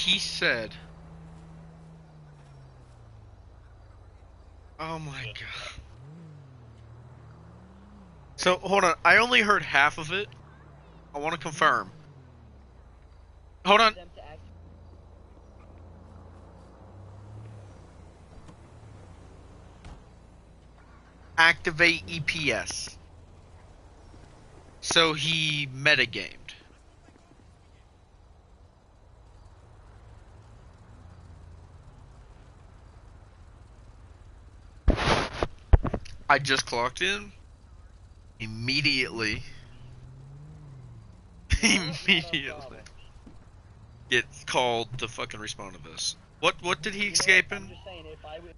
he said, oh my god. So, hold on. I only heard half of it. I want to confirm. Hold on. Activate EPS. So he metagamed. I just clocked in. Immediately. Immediately. Gets called to fucking respond to this. What did he escape in? I'm just saying, if I would...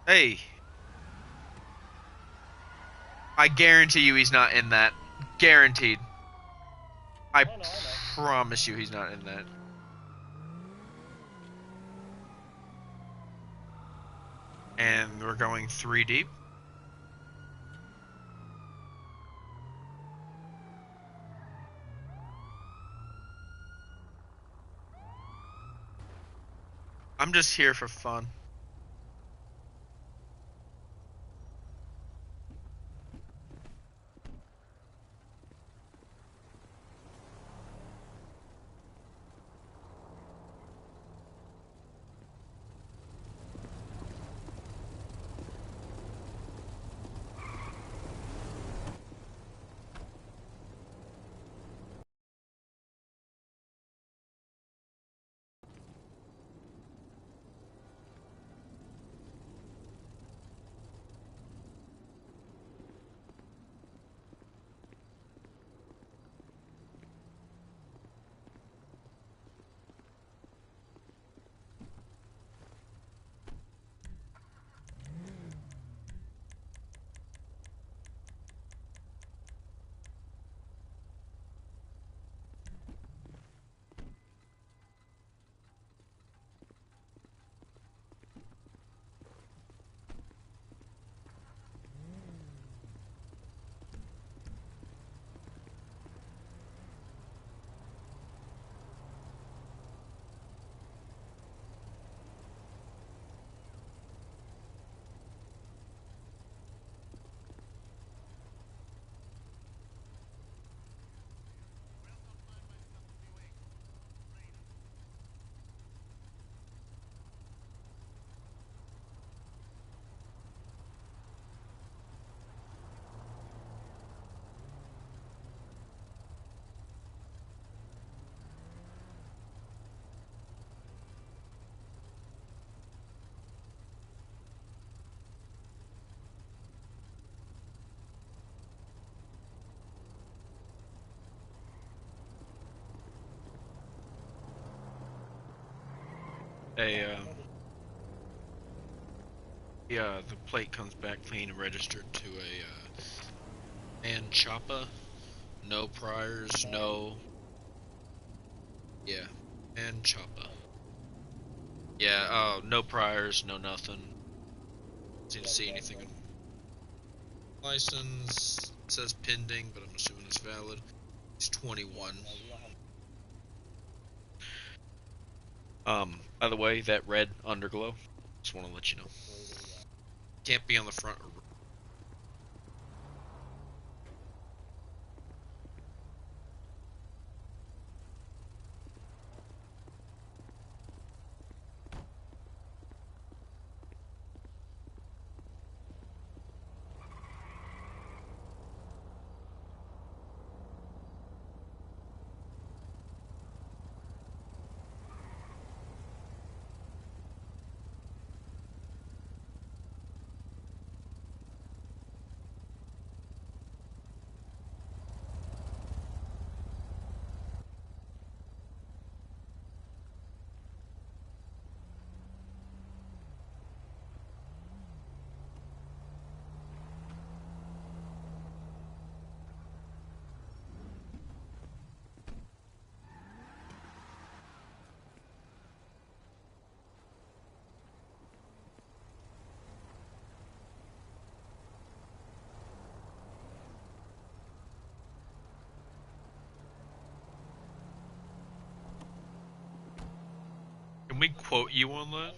Hey. I guarantee you he's not in that. Guaranteed. I promise you he's not in that. And we're going 3 deep. I'm just here for fun. Yeah, the plate comes back clean and registered to a man choppa. No priors, no. Yeah, man choppa. Yeah, no priors, no nothing. Didn't see anything. License says pending, but I'm assuming it's valid. It's 21. By the way, that red underglow. Just want to let you know. Can't be on the front. Can we quote you on that?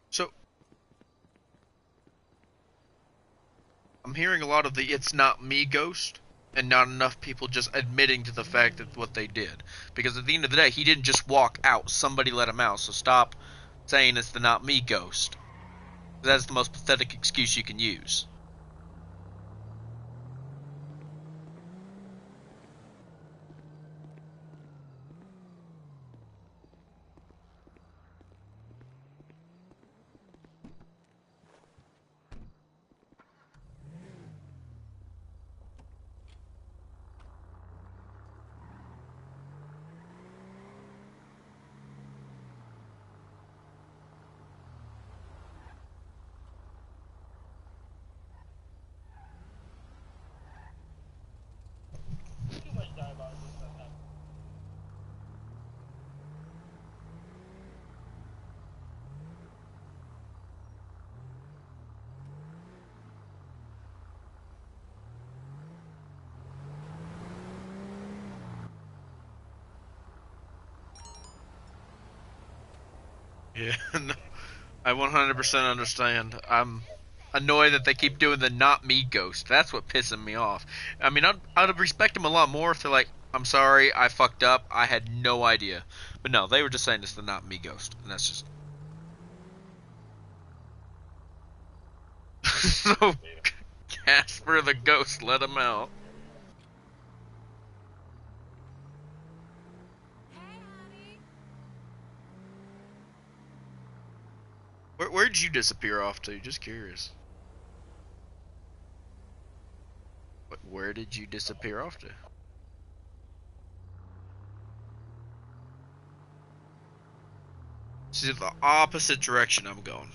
So, I'm hearing a lot of the "it's not me" ghost, and not enough people just admitting to the fact that what they did. Because at the end of the day, he didn't just walk out. Somebody let him out. So stop saying it's the "not me" ghost. That's the most pathetic excuse you can use. Yeah, no, I 100% understand. I'm annoyed that they keep doing the "not me" ghost. That's what pissing me off. I mean, I'd respect them a lot more if they're like, "I'm sorry, I fucked up. I had no idea." But no, they were just saying it's the "not me" ghost, and that's just so. Casper the ghost, let him out. Where'd you disappear off to? Just curious. Where did you disappear off to? See, the opposite direction I'm going.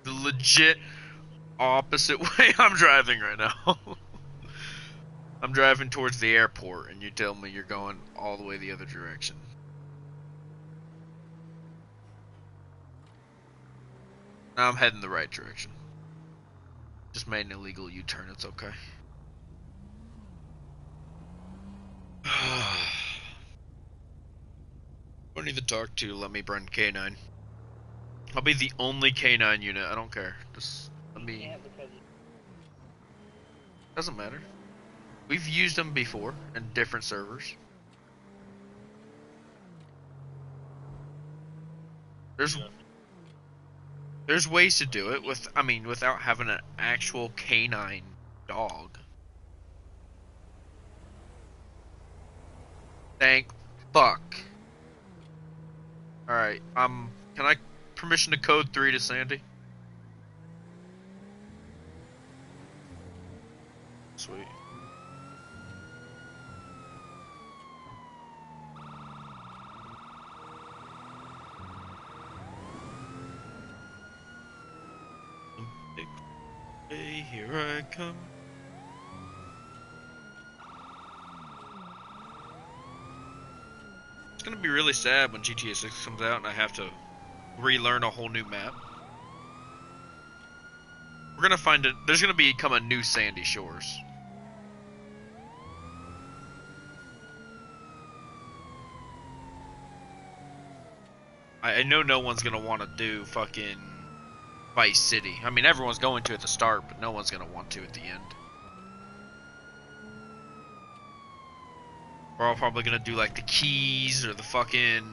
The legit opposite way I'm driving right now. I'm driving towards the airport, and you tell me you're going all the way the other direction. Now I'm heading the right direction. Just made an illegal U-turn, it's okay. Don't need to talk to, let me run K9. I'll be the only K9 unit, I don't care. Just let me... Doesn't matter. We've used them before in different servers. There's ways to do it without having an actual canine dog. Thank fuck. Alright, can I permission to code 3 to Sandy? Sweet. Hey, here I come. It's gonna be really sad when GTA 6 comes out and I have to relearn a whole new map. We're gonna find it. There's gonna become a new Sandy Shores. I know no one's gonna want to do fucking Vice City. I mean, everyone's going to at the start, but no one's gonna want to at the end. We're all probably gonna do like the Keys or the fucking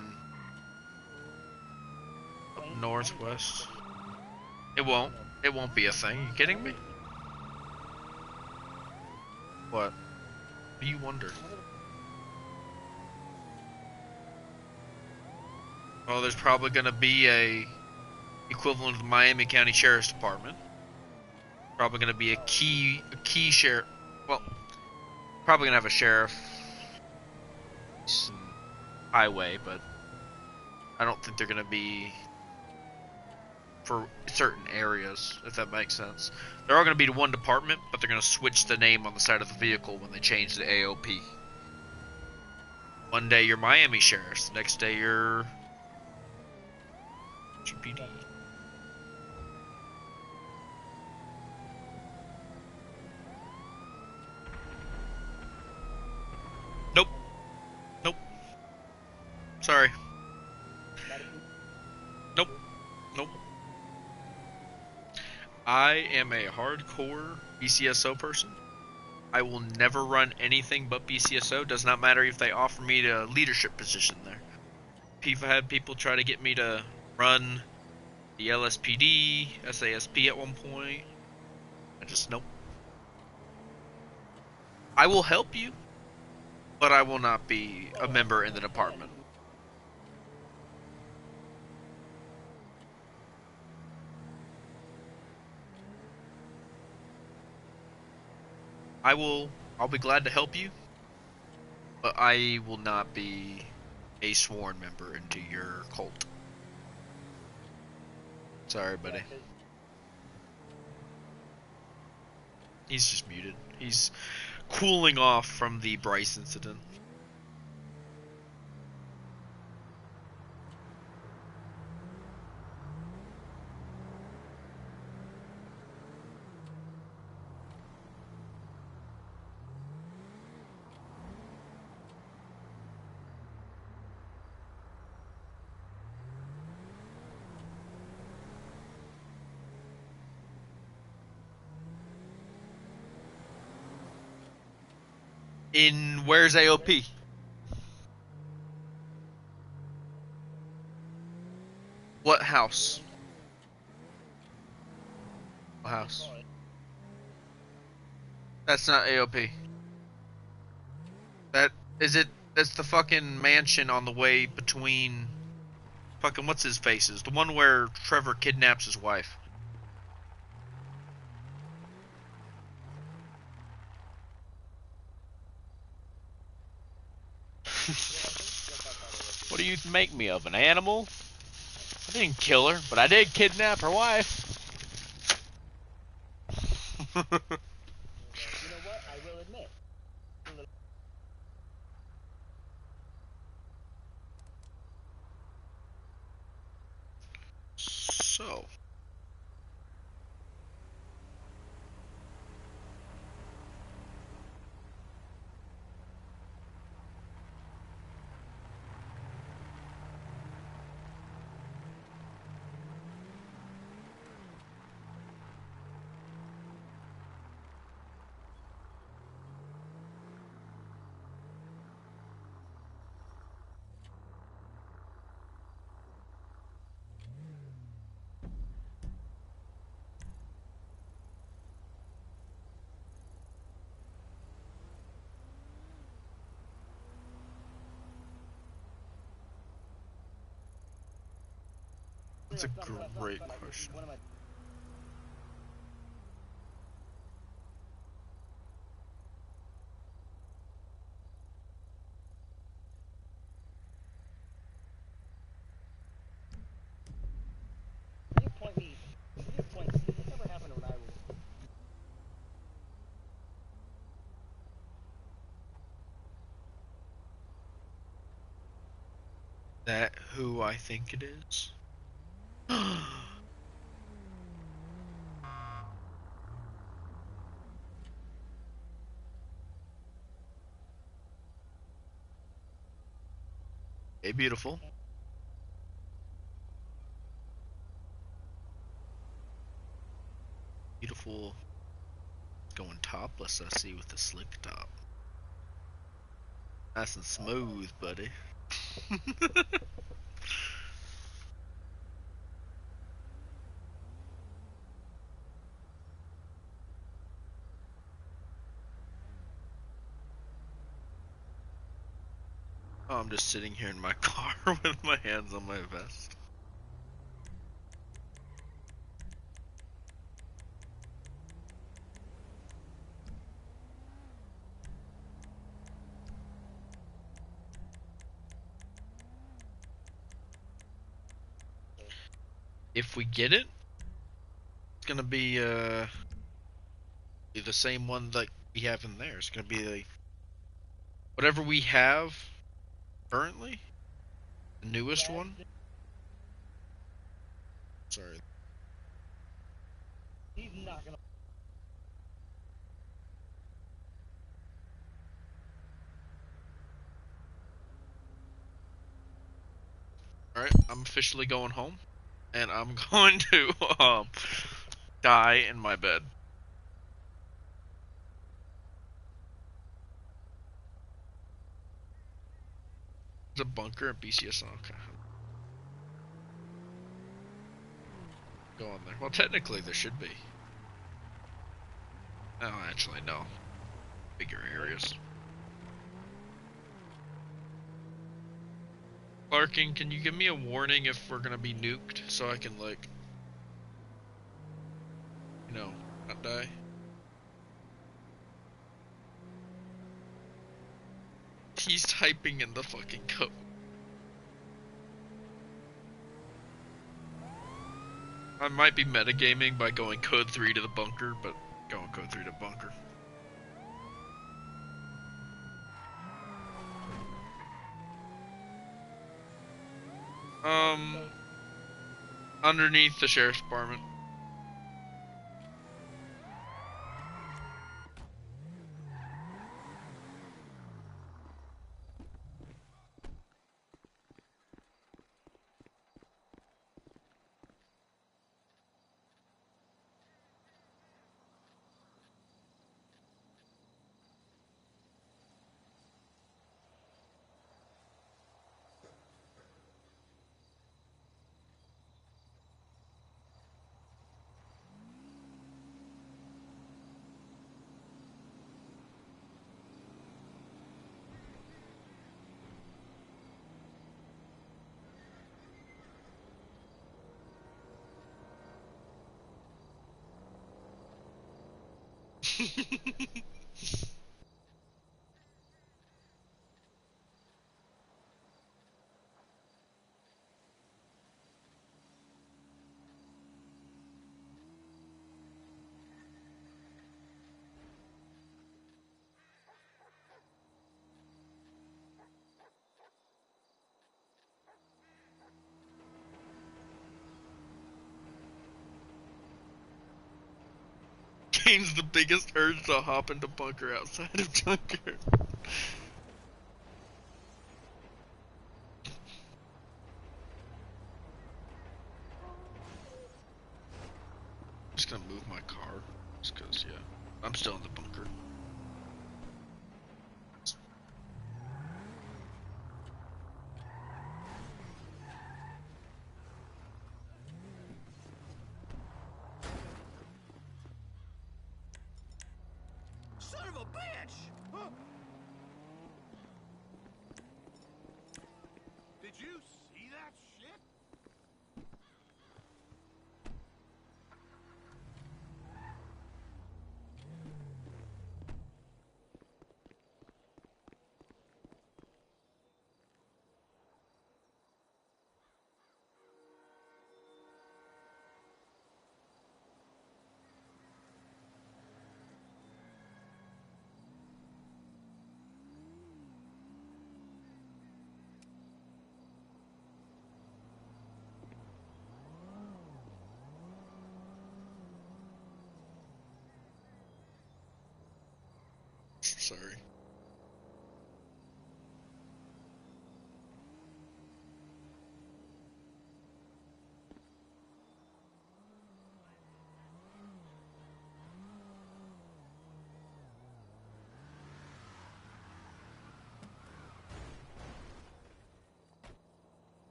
Northwest. It won't. It won't be a thing. You kidding me? What? What do you wonder? Well, there's probably gonna be a equivalent of the Miami County Sheriff's Department. Probably gonna be a key sheriff. Well, probably gonna have a sheriff highway, but I don't think they're gonna be for certain areas, if that makes sense. They're all gonna be to one department, but they're gonna switch the name on the side of the vehicle when they change the AOP. One day you're Miami Sheriffs, the next day you're GPD. Nope. Nope. Sorry. Nope. Nope. I am a hardcore BCSO person. I will never run anything but BCSO. Does not matter if they offer me a leadership position there. I've had people try to get me to run the LSPD, SASP at one point. I just, nope. I will help you, but I will not be a member in the department. I'll be glad to help you, but I will not be a sworn member into your cult. Sorry, buddy. He's just muted. He's cooling off from the Bryce incident. Where's AOP? What house? What house? That's not AOP. That's the fucking mansion on the way between fucking what's his faces? The one where Trevor kidnaps his wife. What do you make me of, an animal? I didn't kill her, but I did kidnap her wife. You know what? I will admit. So. That's a great question. That who I think it is? Hey, beautiful. Beautiful. Going topless, I see, with the slick top. Nice and smooth, buddy. Oh, I'm just sitting here in my car with my hands on my vest. If we get it, it's gonna be the same one that we have in there. It's gonna be like whatever we have currently, the newest one. Sorry. He's not gonna. All right, I'm officially going home, and I'm going to die in my bed. There's a bunker at BCS. Okay, go on there. Well, technically there should be. Oh, actually no. Bigger areas. Larkin, can you give me a warning if we're gonna be nuked so I can, like, you know, not die? He's typing in the fucking code. I might be metagaming by going code 3 to the bunker, but going code 3 to bunker. Underneath the sheriff's department. Gains the biggest urge to hop into bunker outside of Junker. Just gonna move my car, just cause, yeah, I'm still in the bunker. Son of a bitch! Huh. Did you see that shit? Sorry.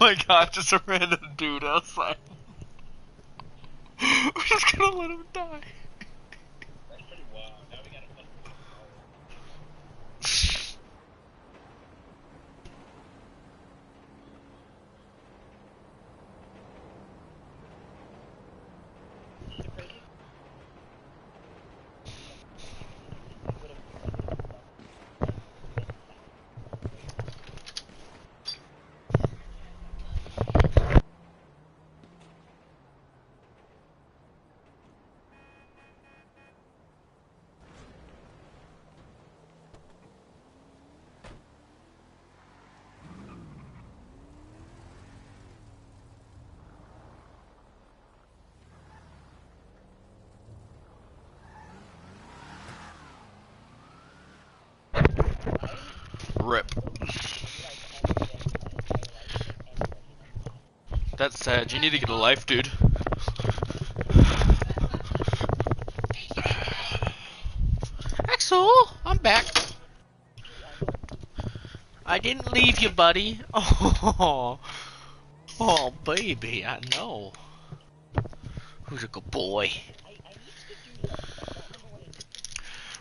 my god, just a random dude outside. We're just gonna let him die. That's pretty wild. Now we gotta put Rip. That's sad. You need to get a life, dude. Axel, I'm back. I didn't leave you, buddy. Oh, oh, baby, I know. Who's a good boy?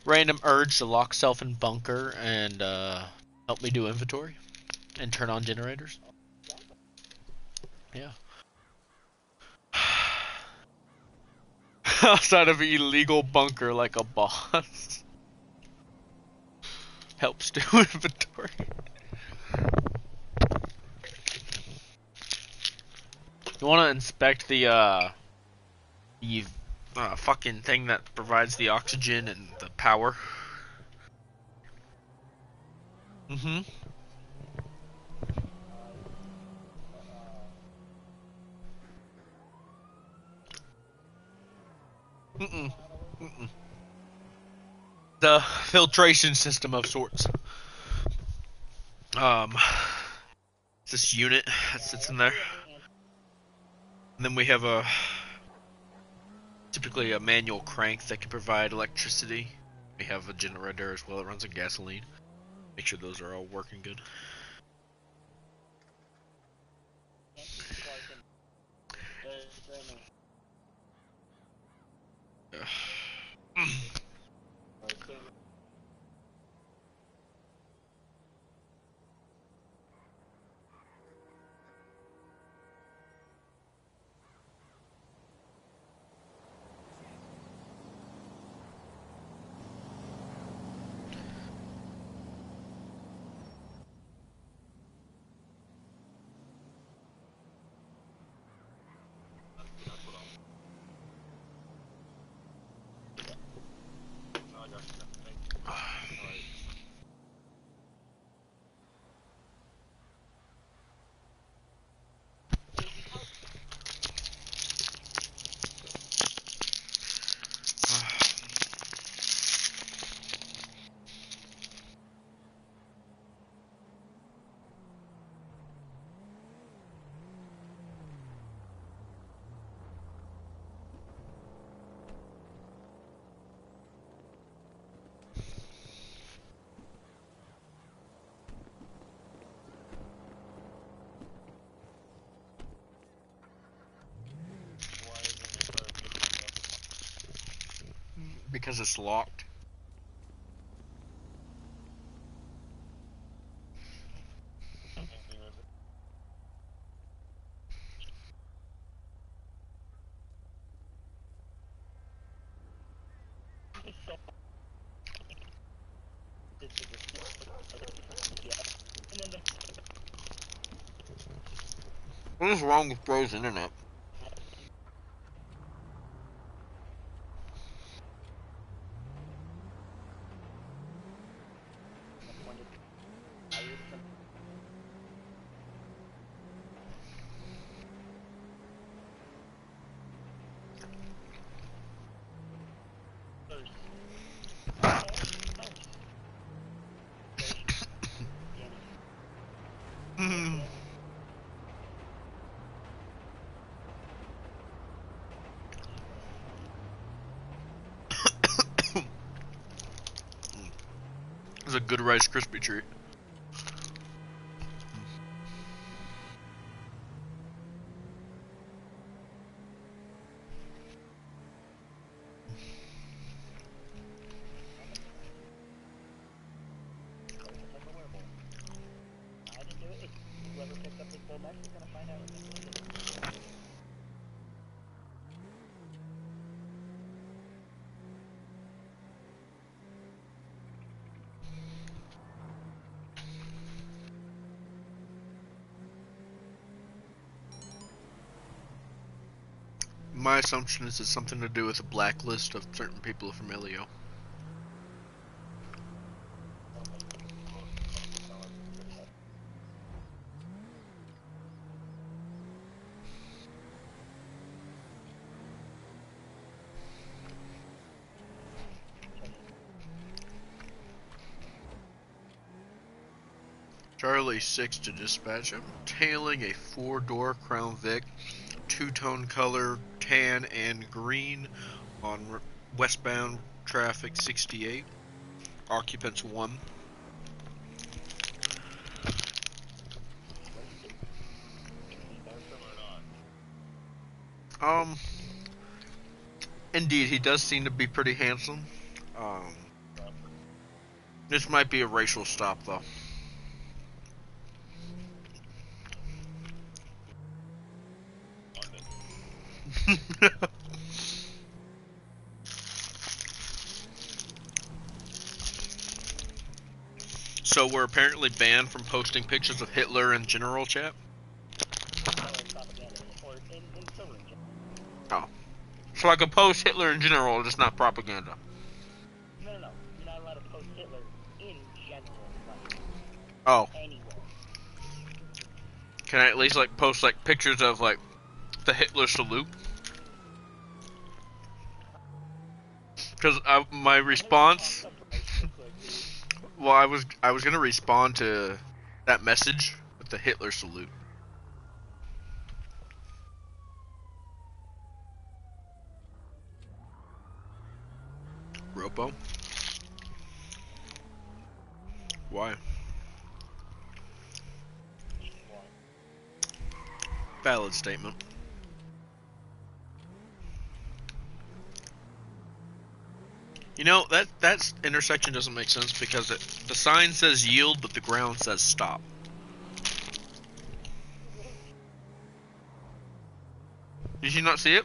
Random urge to lock self in bunker and help me do inventory and turn on generators. Yeah. Outside of illegal bunker like a boss. Helps do inventory. You want to inspect the fucking thing that provides the oxygen and the power? Mm-hmm. Mm-mm. Mm-mm. The filtration system of sorts. This unit that sits in there. And then we have typically a manual crank that can provide electricity. We have a generator as well that runs on gasoline. Make sure those are all working good. Because it's locked. What is wrong with bro's internet? It's a good Rice Krispie treat. My assumption is it's something to do with a blacklist of certain people from Elio. Charlie 6 to dispatch. I'm tailing a 4-door Crown Vic, two-tone color, tan and green, on westbound traffic 68. Occupants 1. Um, Indeed, he does seem to be pretty handsome. Um, this might be a racial stop, though. So we're apparently banned from posting pictures of Hitler in general chat? Oh. So I could post Hitler in general, just not propaganda. No. You're not allowed to post Hitler in general. Like, Oh. anywhere. Can I at least like post like pictures of like the Hitler salute? Because my response, well, I was gonna respond to that message with the Hitler salute. Ropo? Why? Valid statement. You know, that intersection doesn't make sense because the sign says yield, but the ground says stop. Did you not see it?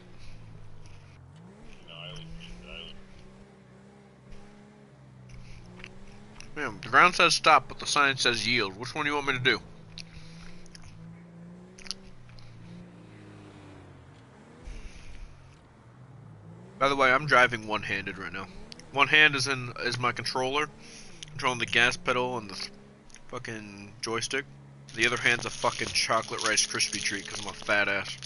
Yeah, the ground says stop, but the sign says yield. Which one do you want me to do? By the way, I'm driving one-handed right now. One hand is my controller, controlling the gas pedal and the fucking joystick. The other hand's a fucking chocolate Rice Krispie treat because I'm a fat ass.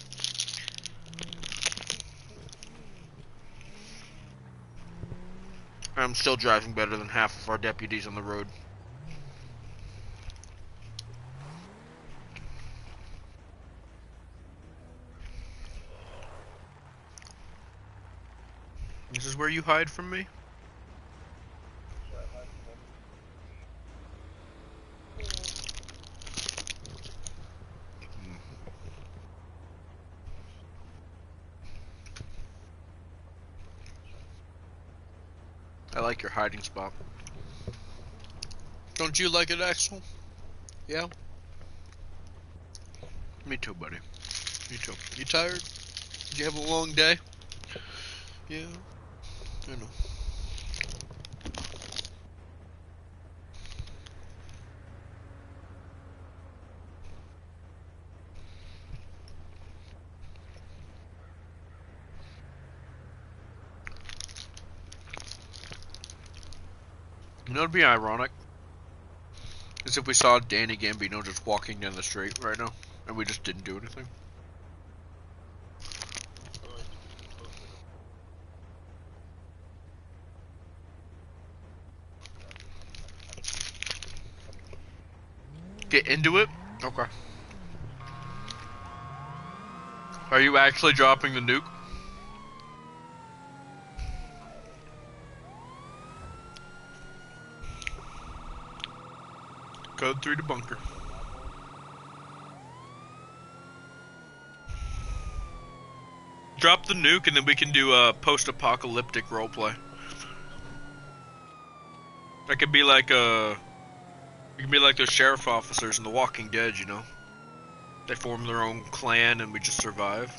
I'm still driving better than half of our deputies on the road. This is where you hide from me? I like your hiding spot. Don't you like it, Axel? Yeah? Me too, buddy. Me too. You tired? Did you have a long day? Yeah. I know. You know, it'd be ironic is if we saw Danny Gambino just walking down the street right now, and we just didn't do anything. Get into it? Okay. Are you actually dropping the nuke? Code 3 to bunker. Drop the nuke and then we can do a post-apocalyptic roleplay. That could be like we can be like those sheriff officers in The Walking Dead, you know? They form their own clan and we just survive.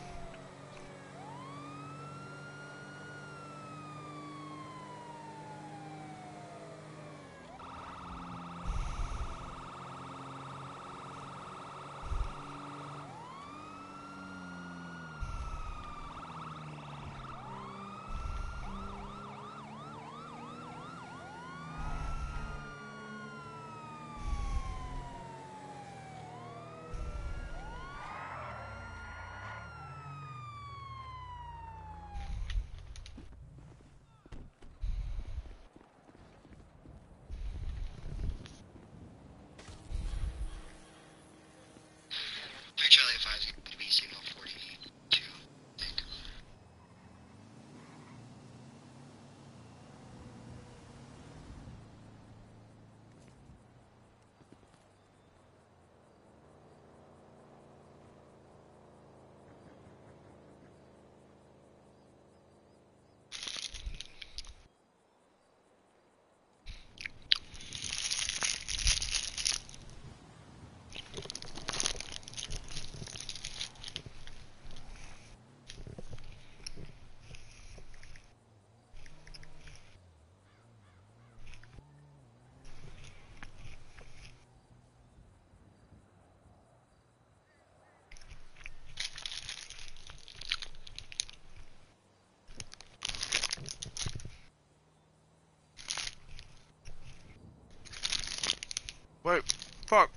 Wait, fuck.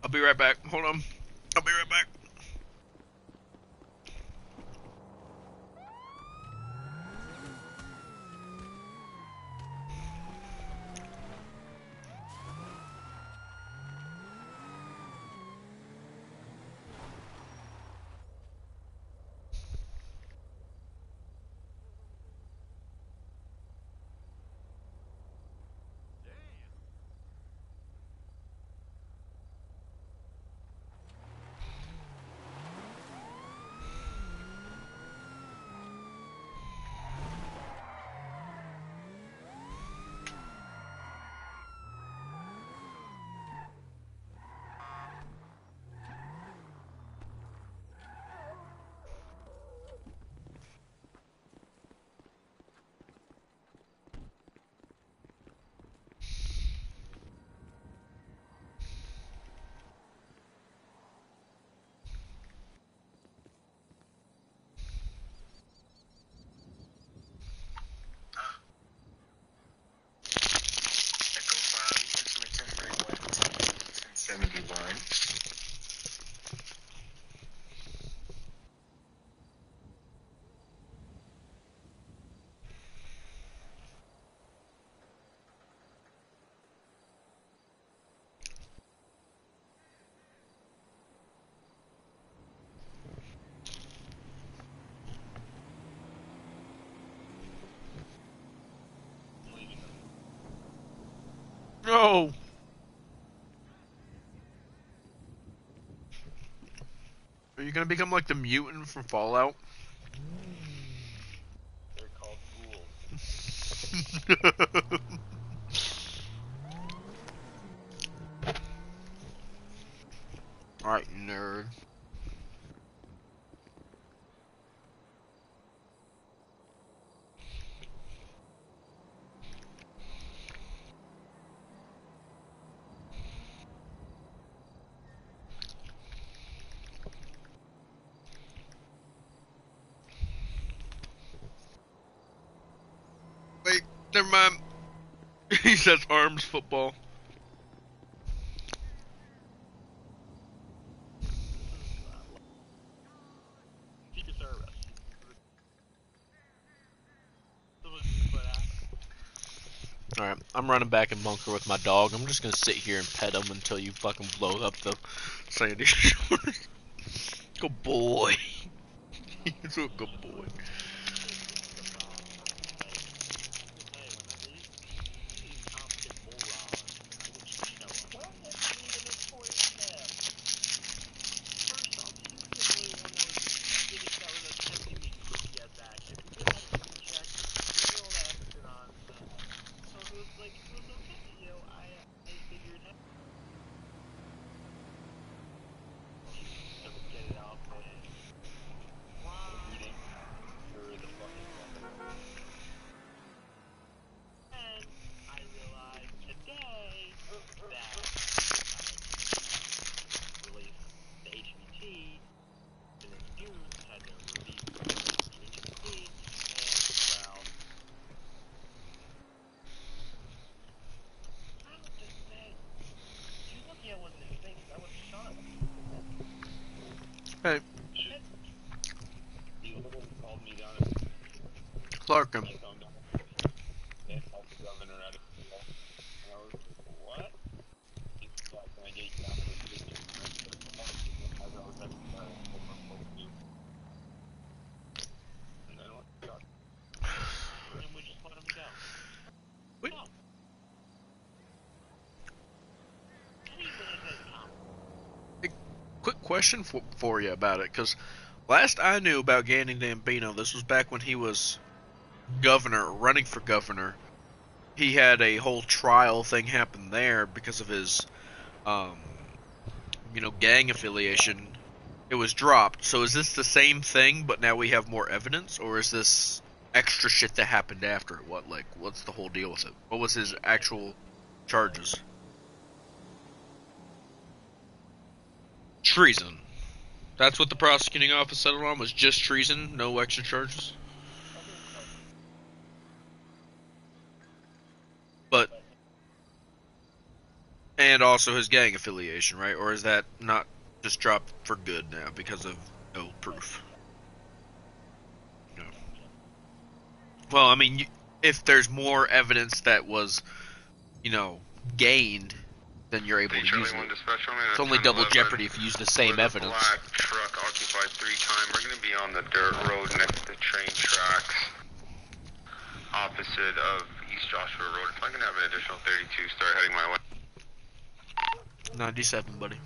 I'll be right back. Hold on. I'll be right back. Echo 5, transmitting 1071. No! Are you gonna become like the mutant from Fallout? They're called ghouls. Alright, nerd. Wait, never mind. He says arms football. Secret Service. Alright, I'm running back in bunker with my dog. I'm just gonna sit here and pet him until you fucking blow up the sandy shores. Good boy. He's a good boy. Hey, Clarkin. Wait. Quick question for you about it, because last I knew about Gandy Gambino, this was back when he was governor, running for governor. He had a whole trial thing happen there because of his, um, gang affiliation. It was dropped. So is this the same thing, but now we have more evidence, or is this extra shit that happened after it? What's the whole deal with it? What was his actual charges? Treason. That's what the prosecuting office settled on, was just treason, no extra charges. But and also his gang affiliation, right? Or is that not just dropped for good now because of no proof? No. Well, I mean, if there's more evidence that was, gained, then you're able to use it. It's only double jeopardy if you use the same evidence. Black truck occupied 3 times. We're going to be on the dirt road next to the train tracks, opposite of East Joshua Road. If I can have an additional 32, start heading my way. 97, buddy.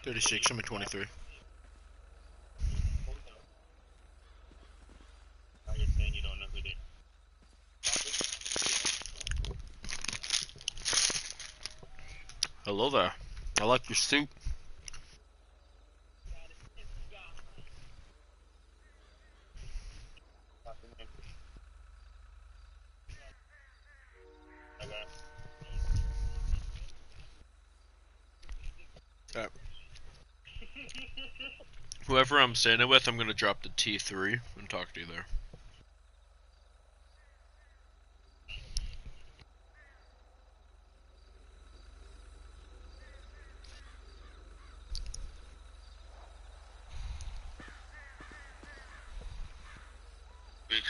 $36, I'm at 23. You're saying you don't know who they Hello there. I like your suit. Alright. Whoever I'm standing with, I'm gonna drop the T3 and talk to you there.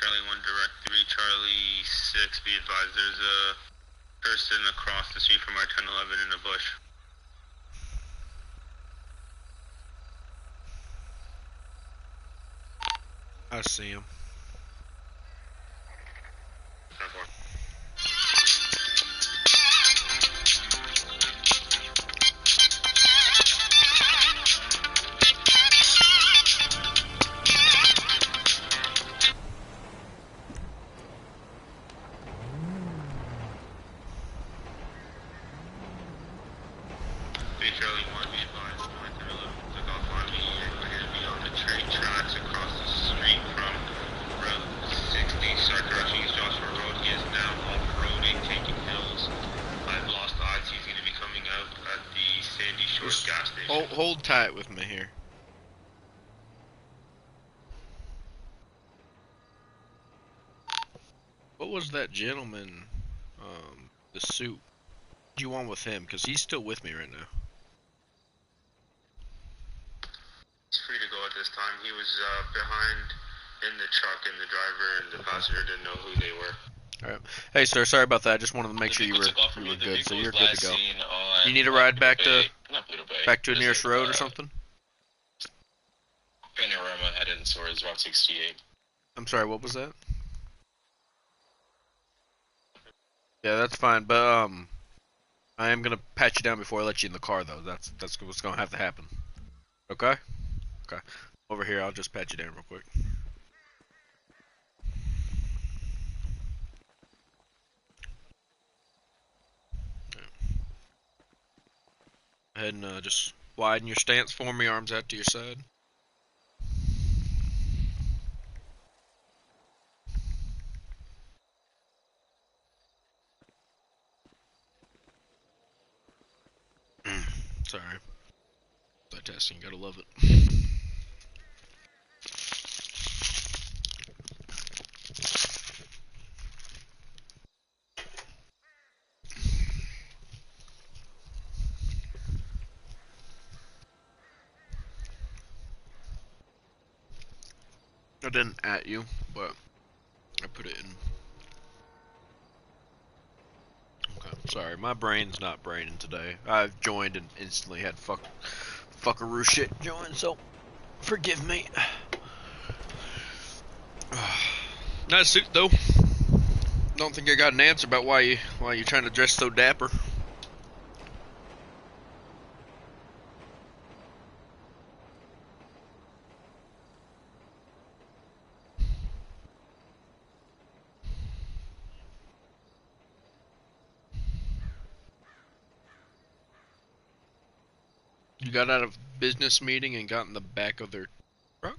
Charlie 1 direct 3, Charlie 6, be advised there's a person across the street from our 1011 in a bush. I see him. Charlie 1, be advised, 1011 took off on me. We're going to be on the train tracks across the street from Route 60, start direction East Joshua Road. He is now off-roading, taking hills. I've lost odds. He's going to be coming out at the Sandy Shores gas station. Hold tight with me here. What was that gentleman, the suit? What do you want with him? Because he's still with me right now. He's free to go at this time. He was behind in the truck, and the driver and the passenger didn't know who they were. Alright. Hey, sir, sorry about that. I just wanted to make sure you were good, so you're good to go. You need a ride back to a nearest road or something? Panorama heading towards Route 68. I'm sorry, what was that? Yeah, that's fine, but I am gonna pat you down before I let you in the car, though. That's what's gonna have to happen. Okay? Okay. Over here, I'll just pat you down real quick. Go ahead and just widen your stance for me, arms out to your side. Sorry. Multitasking, gotta love it. I didn't at you, but I put it in. Okay, sorry, my brain's not braining today. I've joined and instantly had fuckaroo shit join, so forgive me. Nice suit though. Don't think I got an answer about why you're trying to dress so dapper. You got out of business meeting and got in the back of their truck?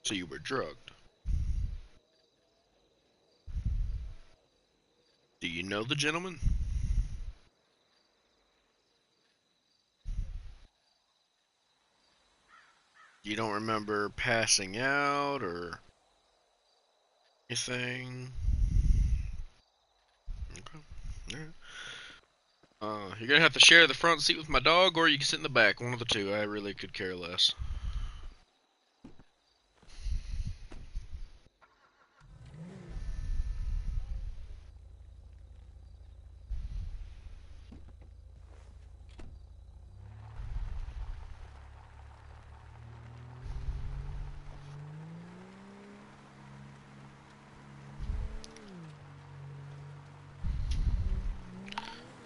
So you were drugged. Do you know the gentleman? You don't remember passing out or anything? Okay. You're gonna have to share the front seat with my dog, or you can sit in the back. One of the two. I really could care less.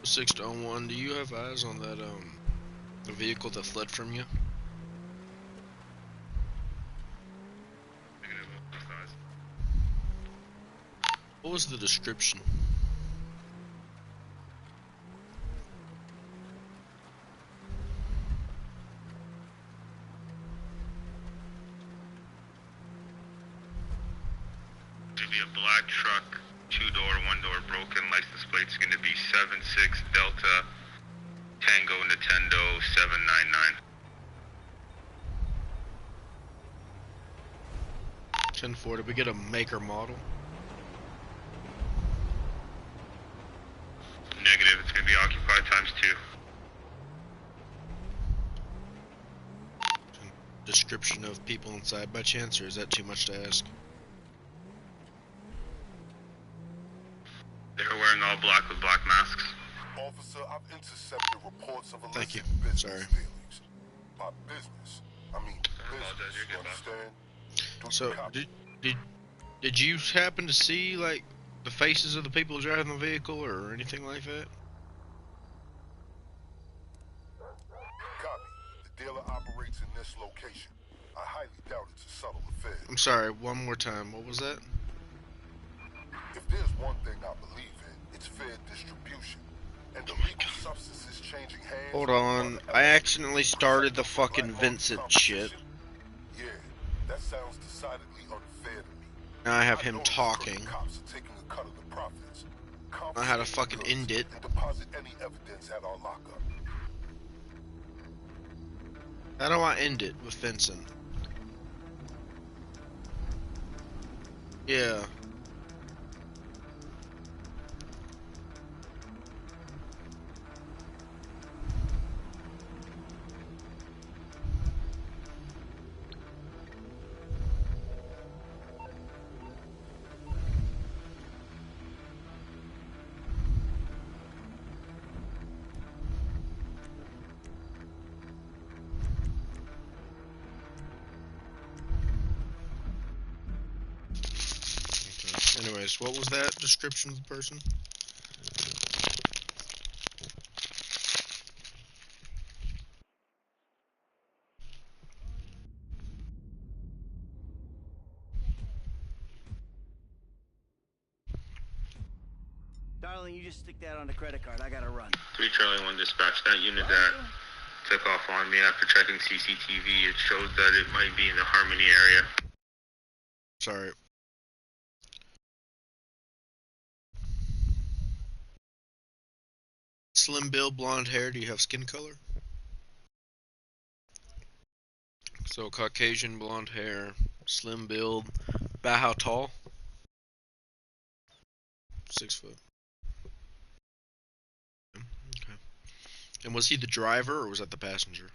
601, do you have eyes on that the vehicle that fled from you? What was the description? It'll be a black truck, 2-door, 1-door broken. License plate's gonna be 76 Delta Tango Nintendo 799. 10-4, did we get a maker model? Negative, it's gonna be occupied ×2. Description of people inside by chance, or is that too much to ask? They're wearing all black with black masks. Officer, I've intercepted reports of illicit Thank you. business Sorry. dealings. By business, I mean apologize, business, you're you good, boss. understand? Do So you copy? did you happen to see like the faces of the people driving the vehicle or anything like that? Copy. The dealer operates in this location. I highly doubt it's a subtle affair. I'm sorry, one more time. What was that? If there's one thing I believe in, it's fair distribution. And the legal substances changing hands. Hold on, I accidentally started the fucking Vincent shit. Yeah, that sounds decidedly unfair to me. Now I have him know the talking. cops are taking a cut of the profits. I had to fucking end it. And deposit any evidence at our lockup. How do I end it with Vincent? Yeah. apologize. What was that description of the person? Darling, you just stick that on the credit card. I gotta run. 3 Charlie 1 dispatch. That unit that took off on me after checking CCTV, it showed that it might be in the Harmony area. Sorry. Slim build, blonde hair. Do you have skin color? So Caucasian, blonde hair, slim build. About how tall? 6 foot. Okay. And was he the driver or was that the passenger?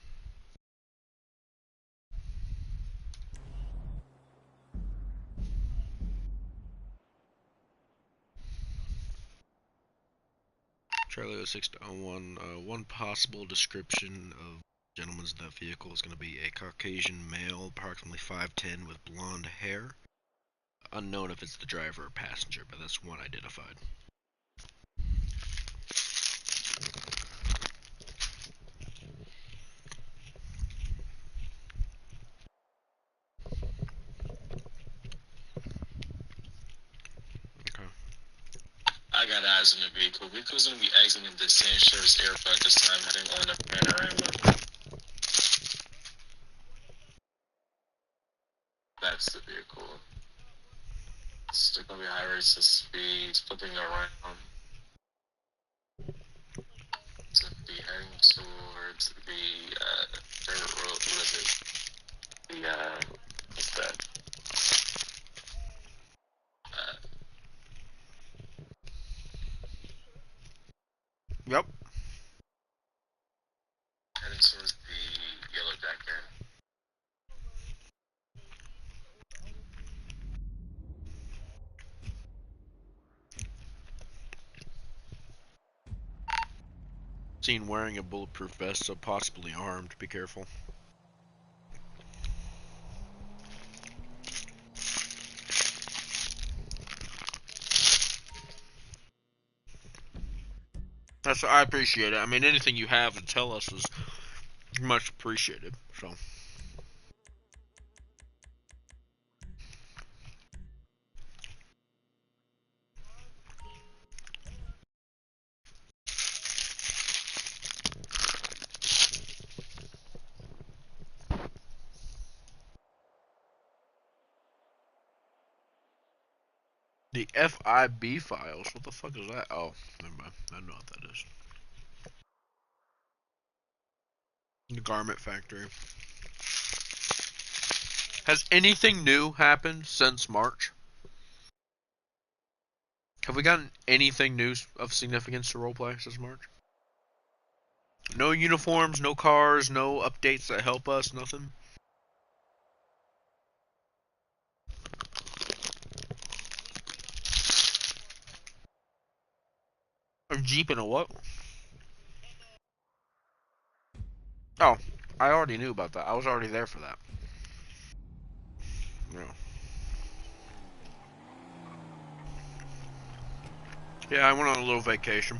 Charlie 06-01. One possible description of gentleman's in that vehicle is going to be a Caucasian male, approximately 5'10", with blonde hair. Unknown if it's the driver or passenger, but that's one identified. Okay. I got eyes on the vehicle. Vehicle's gonna be exiting the San Sheriff's Airport this time, heading on the Panorama. That's the vehicle. It's gonna be high rates of speed, flipping around. It's gonna be heading towards the dirt road. What is it? The what's that? Yep. Heading towards the Yellow Jacket. Seen wearing a bulletproof vest, so possibly armed. Be careful. I appreciate it. I mean, anything you have to tell us is much appreciated. So. The FIB files. What the fuck is that? Oh, never mind. I know what that is. The garment factory. Has anything new happened since March? Have we gotten anything new of significance to roleplay since March? No uniforms, no cars, no updates that help us, nothing? A Jeep and a what? Oh, I already knew about that. I was already there for that. Yeah. Yeah, I went on a little vacation.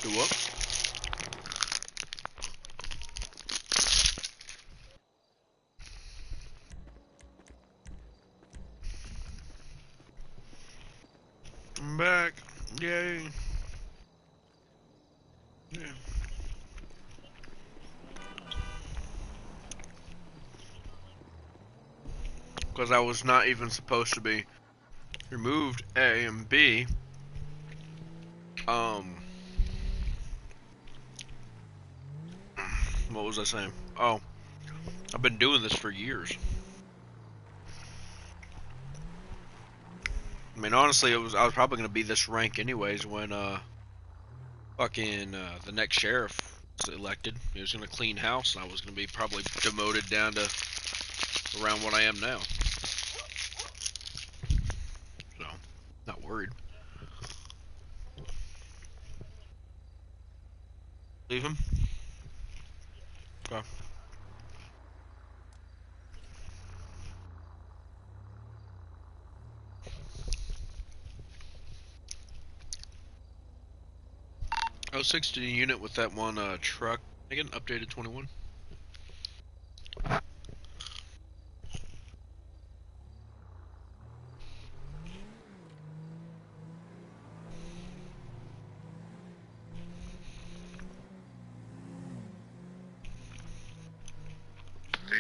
Do what? I'm back. Yay. Yeah. Because I was not even supposed to be removed, A, and B, what was I saying? Oh, I've been doing this for years. I mean, honestly, I was probably gonna be this rank anyways when the next sheriff was elected. He was gonna clean house, and I was gonna be probably demoted down to around what I am now. So, not worried. Leave him. Okay. 06 to the unit with that one truck. I get an updated 21.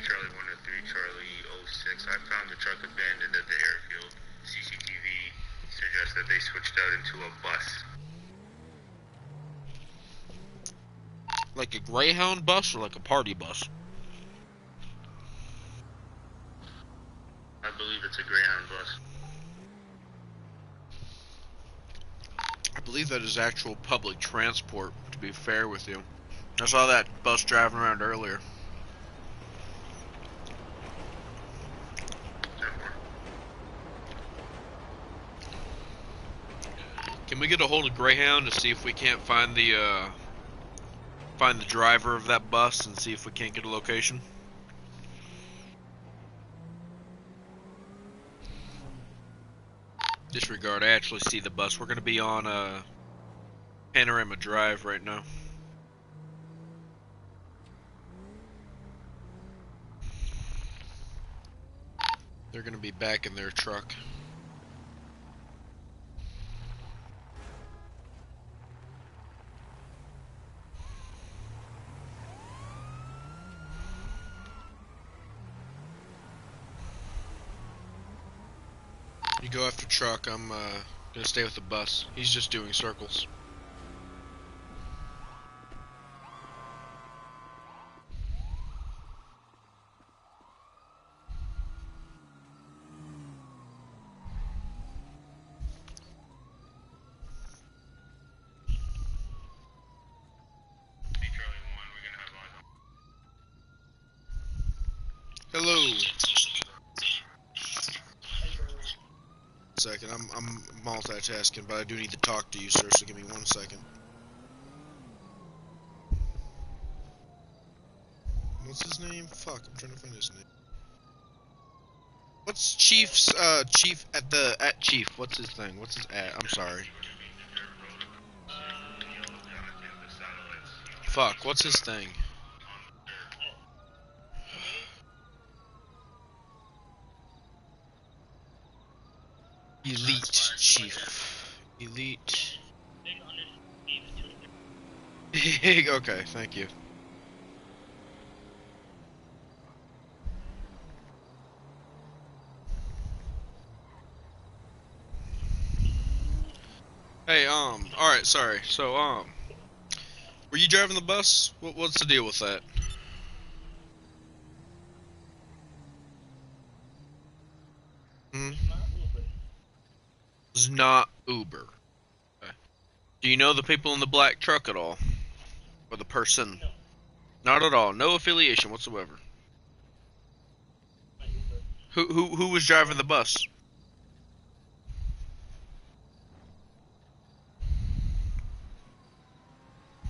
Charlie 1 to 3, Charlie 06. I found the truck abandoned at the airfield. CCTV suggests that they switched out into a bus. Like a Greyhound bus or like a party bus? I believe it's a Greyhound bus. I believe that is actual public transport, to be fair with you. I saw that bus driving around earlier. Can we get a hold of Greyhound to see if we can't find the driver of that bus and see if we can't get a location? Disregard, I actually see the bus. We're gonna be on Panorama Drive right now. They're gonna be back in their truck. You go after truck, I'm gonna stay with the bus. He's just doing circles. Hey, Charlie 1, we're gonna have on. Hello. Second, I'm multitasking, but I do need to talk to you, sir. So give me 1 second. What's his name? Fuck, I'm trying to find his name. What's Chief's Chief at Chief? What's his thing? What's his at? I'm sorry. Fuck, what's his thing? Elite Chief. Elite. Okay, thank you. Hey, alright, sorry. So, were you driving the bus? What's the deal with that? Hmm? It's not Uber. Okay. Do you know the people in the black truck at all? Or the person? No. Not at all. No affiliation whatsoever. Who was driving the bus?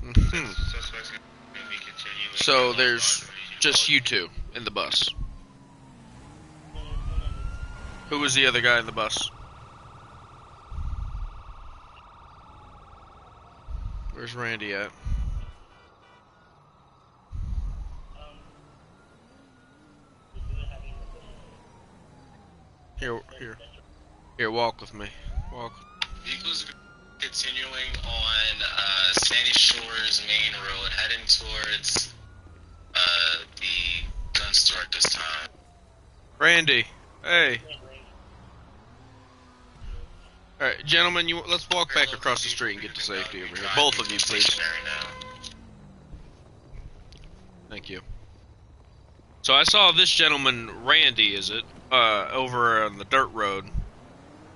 Mhm. Suspects gonna be continuing. So there's just you two in the bus. Who was the other guy in the bus? Where's Randy at? Here, walk with me. Walk. Vehicles continuing on Sandy Shores Main Road, heading towards the gun store at this time. Randy, hey. Alright, gentlemen, let's walk back across the street and get to safety over here. Both of you, please. Thank you. So I saw this gentleman, Randy, is it? Over on the dirt road.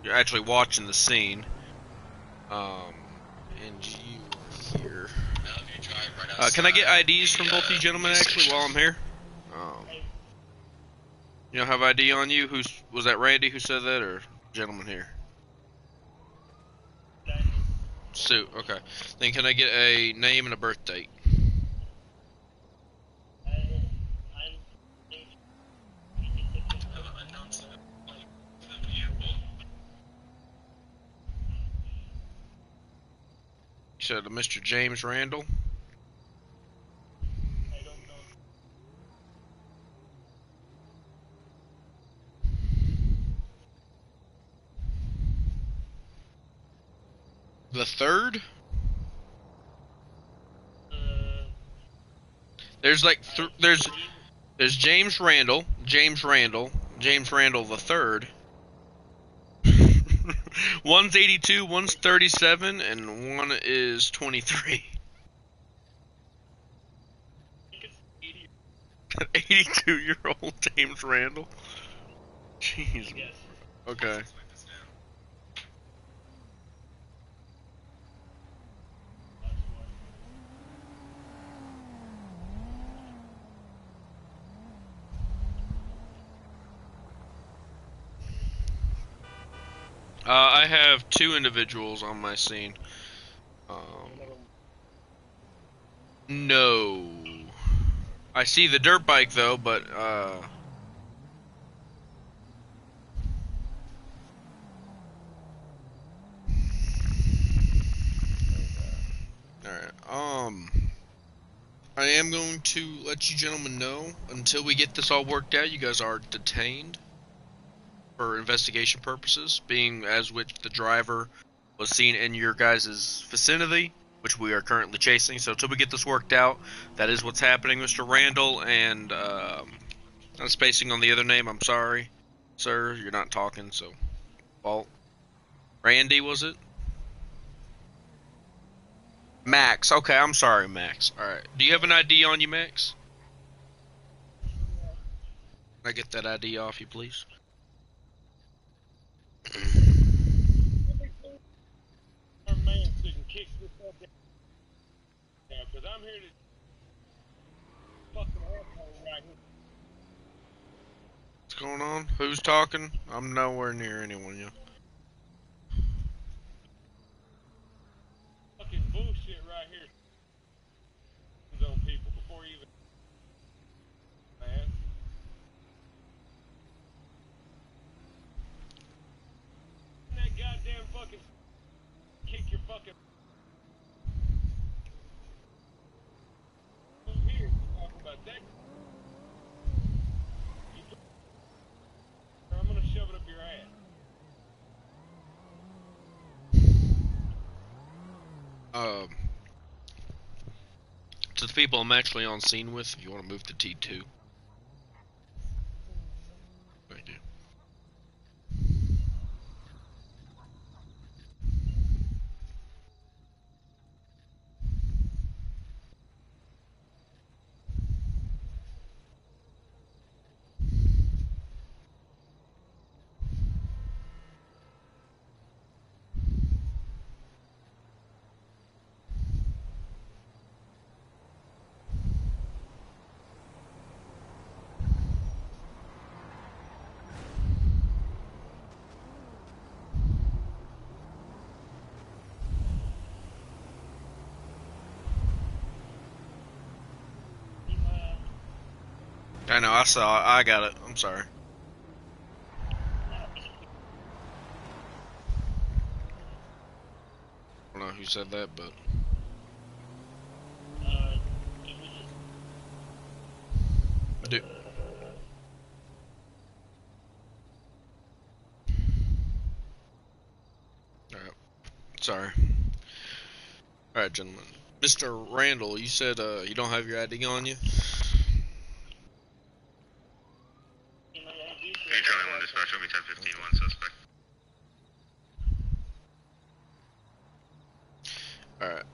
You're actually watching the scene. And you are here. Can I get IDs from both you gentlemen, actually, while I'm here? You don't have ID on you? Was that Randy who said that, or gentleman here? Sue, okay. Then can I get a name and a birth date? You said Mr. James Randall. I don't know. The third? Uh, There's like there's James Randall, James Randall the third. One's 82, one's 37, and one is 23. 82-year-old James Randall. Jeez. yes. Okay. That's one. I have two individuals on my scene. No. I see the dirt bike though, but alright. I am going to let you gentlemen know until we get this all worked out, you guys are detained for investigation purposes, being as which the driver was seen in your guys' vicinity, which we are currently chasing. So until we get this worked out, that is what's happening, Mr. Randall, and I'm spacing on the other name, I'm sorry. Sir, you're not talking, so fault. Randy, was it? Max. Okay, I'm sorry, Max. Alright. Do you have an ID on you, Max? Can I get that ID off you, please? Our man couldn't kick this up now, because I'm here to fucking asshole right here. What's going on? Who's talking? I'm nowhere near anyone yet. Fucking bullshit right here. On people before you even. Man. That goddamn fucking. Kick your fucking. Who's here to talk about that? I'm gonna shove it up your ass. To the people I'm actually on scene with, if you want to move to T2. Thank you. I know, I saw it. I got it. I'm sorry. I don't know who said that, but... It was just. Dude. Alright. Sorry. Alright, gentlemen. Mr. Randall, you said you don't have your ID on you? Hey, Charlie 1 dispatch, show me 1015, one suspect. Alright.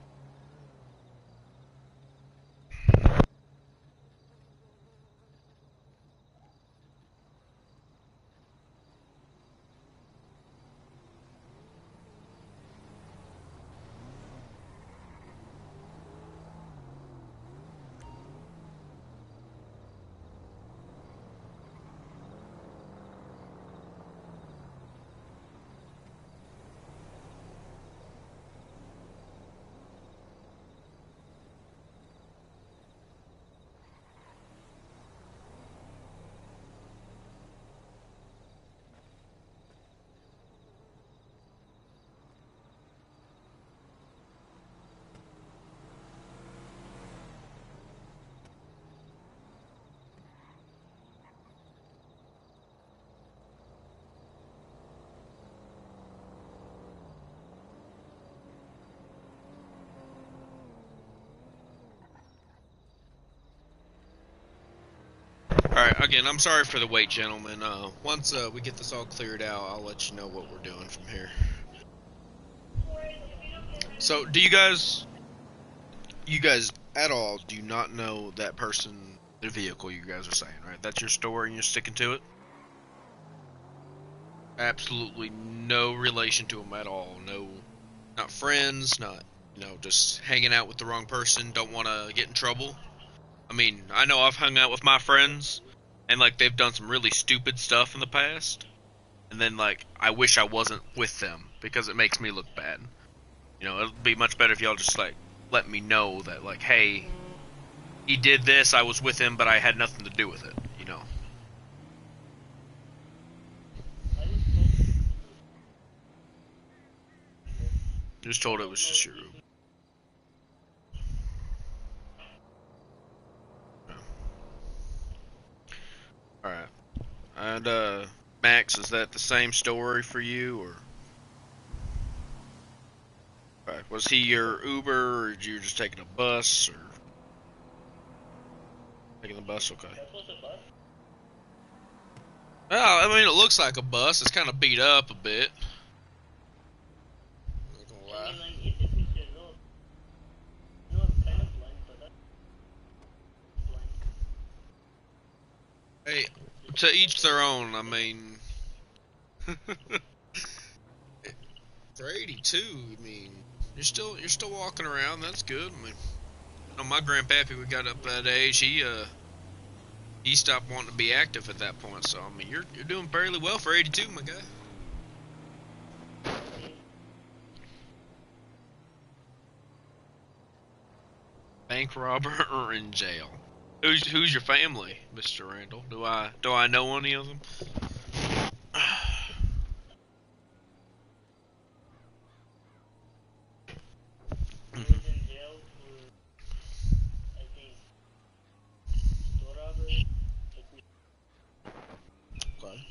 Alright, again, I'm sorry for the wait, gentlemen. Once we get this all cleared out, I'll let you know what we're doing from here. So, do you guys at all do not know that person, the vehicle you guys are saying, right? That's your story and you're sticking to it? Absolutely no relation to him at all. No, not friends, not, just hanging out with the wrong person, don't want to get in trouble. I mean, I know I've hung out with my friends, and, like, they've done some really stupid stuff in the past, and then, like, I wish I wasn't with them, because it makes me look bad. It'd be much better if y'all just, like, let me know that, like, hey, he did this, I was with him, but I had nothing to do with it, Just told it was just your room. Alright. And, Max, is that the same story for you, or? Okay. Was he your Uber, or did you just taking a bus, or? Taking the bus, okay. Well, I mean, it looks like a bus. It's kind of beat up a bit. Not gonna lie. Hey, to each their own. I mean, for 82, I mean, you're still walking around. That's good. I mean, my grandpappy, we got up that age. He stopped wanting to be active at that point. So I mean, you're doing fairly well for 82, my guy. Bank robber or in jail? Who's your family, Mr. Randall? Do I know any of them? Okay.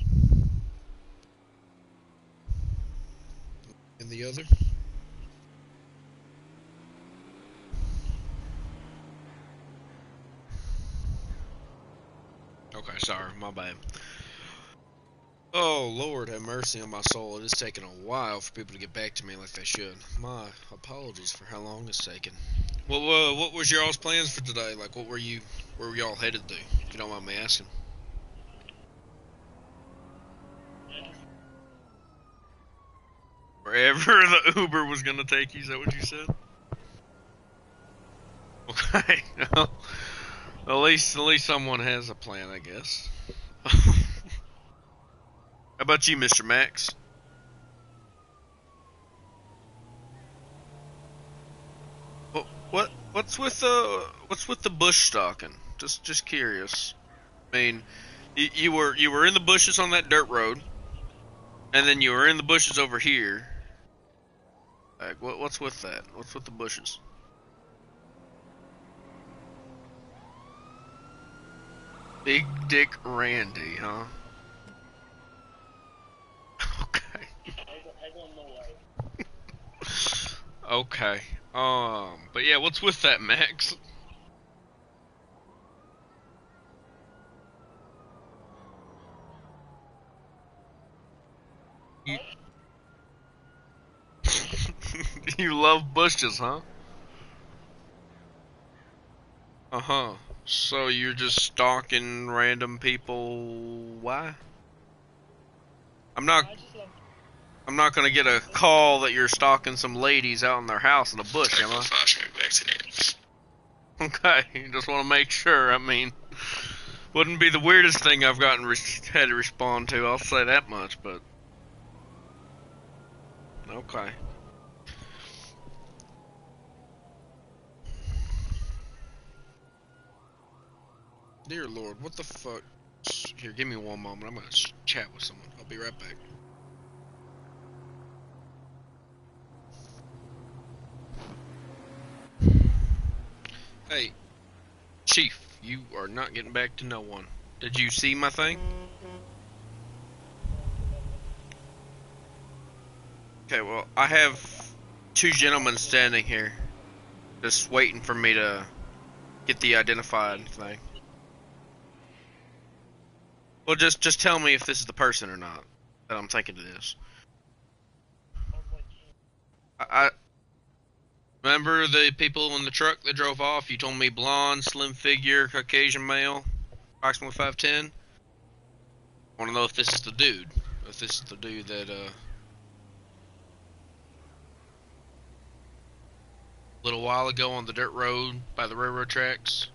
And the other? Okay, sorry, my bad. Oh, Lord have mercy on my soul. It is taking a while for people to get back to me like they should. My apologies for how long it's taken. Well, what was y'all's plans for today? Like, where were y'all headed to, if you don't mind me asking? Wherever the Uber was gonna take you, is that what you said? Okay. Well, at least someone has a plan, I guess. How about you, Mr. Max? What's with the bush stalking? Just curious. I mean, you were in the bushes on that dirt road, and then you were in the bushes over here. Like, what's with that? What's with the bushes? Big Dick Randy, huh? Okay. I don't know why. Okay. But yeah, what's with that, Max? You, you love bushes, huh? Uh-huh. So you're just stalking random people. Why? I'm not I'm not gonna get a call that you're stalking some ladies out in their house in a bush, am I? Okay, just want to make sure. I mean, wouldn't be the weirdest thing I've had to respond to. I'll say that much, but okay. Dear Lord, what the fuck? Here, give me one moment. I'm gonna chat with someone. I'll be right back. Hey, Chief, you are not getting back to no one. Did you see my thing? Okay, well, I have two gentlemen standing here, just waiting for me to get the identified thing. Well, just tell me if this is the person or not that I'm thinking it is. I remember the people in the truck that drove off. You told me blonde, slim figure, Caucasian male, approximately 5'10". I want to know if this is the dude. If this is the dude that a little while ago on the dirt road by the railroad tracks.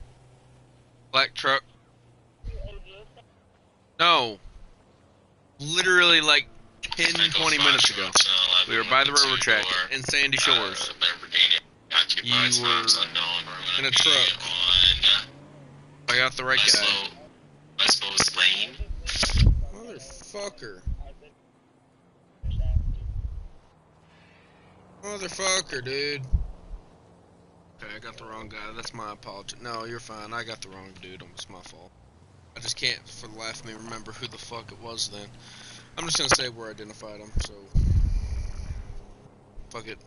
Black truck. No. Literally like 10, 20 minutes ago. We were by the railroad track in Sandy Shores. You were in a truck. I got the right guy. West Lane. Motherfucker. Motherfucker, dude. Okay, I got the wrong guy. That's my apology. No, you're fine. I got the wrong dude. It's my fault. I just can't, for the life of me, remember who the fuck it was then. I'm just gonna say where I identified him, so... Fuck it.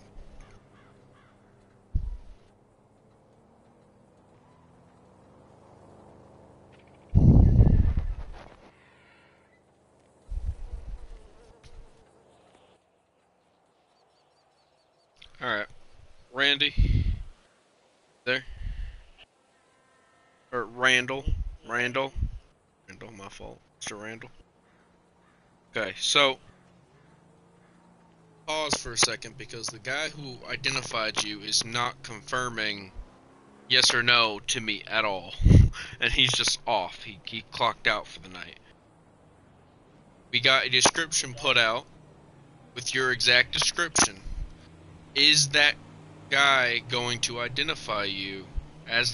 Alright. Randy. There. Or Randall. Randall, my fault. Mr. Randall. Okay, so... Pause for a second, because the guy who identified you is not confirming yes or no to me at all. And he's just off. He clocked out for the night. We got a description put out with your exact description. Is that guy going to identify you as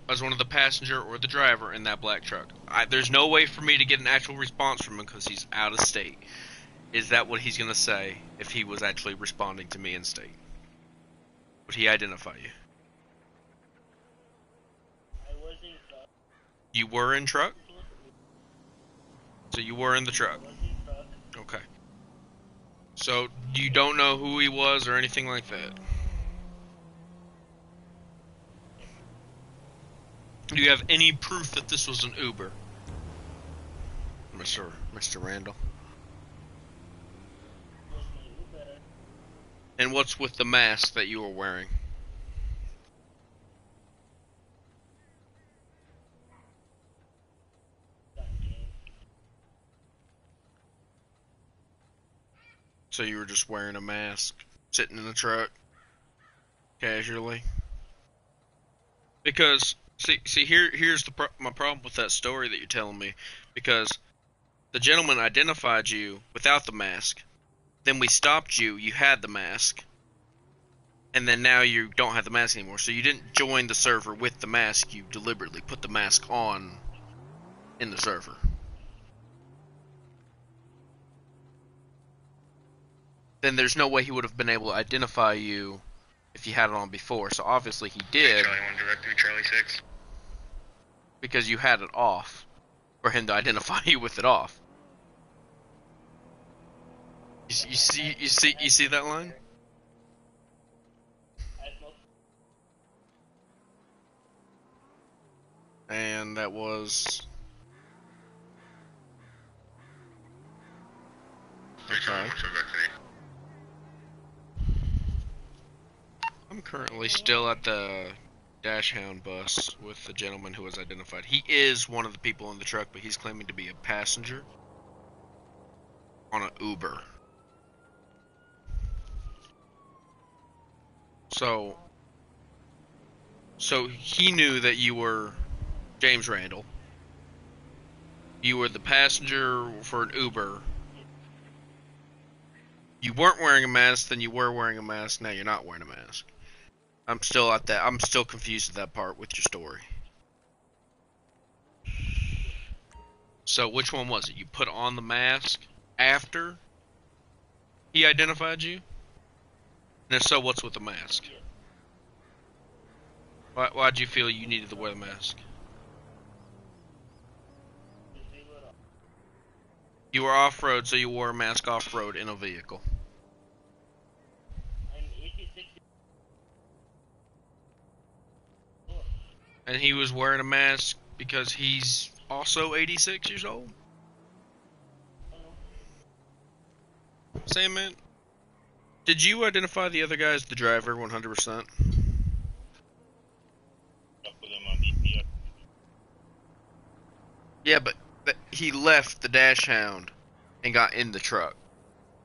as one of the passenger or the driver in that black truck? There's no way for me to get an actual response from him because he's out of state. Is that what he's gonna say if he was actually responding to me in state? Would he identify you? I was in truck. You were in truck? So you were in the truck. I was in truck. Okay. So you don't know who he was or anything like that? Do you have any proof that this was an Uber? Mr. Randall. Was my Uber. And what's with the mask that you were wearing? So you were just wearing a mask, sitting in the truck, casually? Because, here's my problem with that story that you're telling me. Because the gentleman identified you without the mask. Then we stopped you, you had the mask. And then now you don't have the mask anymore. So you didn't join the server with the mask, you deliberately put the mask on in the server. Then there's no way he would have been able to identify you if you had it on before. So obviously he did. Charlie 1 direct through Charlie 6. Because you had it off for him to identify you with it off. You see that line? And that was... Okay. I'm currently still at the Dash Hound bus with the gentleman who was identified. He is one of the people in the truck, but he's claiming to be a passenger on an Uber. So he knew that you were James Randall. You were the passenger for an Uber. You weren't wearing a mask, then you were wearing a mask, now you're not wearing a mask. I'm still confused at that part with your story. So which one was it? You put on the mask after he identified you? And if so, what's with the mask? Why'd you feel you needed to wear the mask? You were off-road, so you wore a mask off-road in a vehicle. I'm 86. And he was wearing a mask because he's also 86 years old? Sandman, did you identify the other guy as the driver 100%? I put him on DPS. Yeah, but he left the dash hound and got in the truck.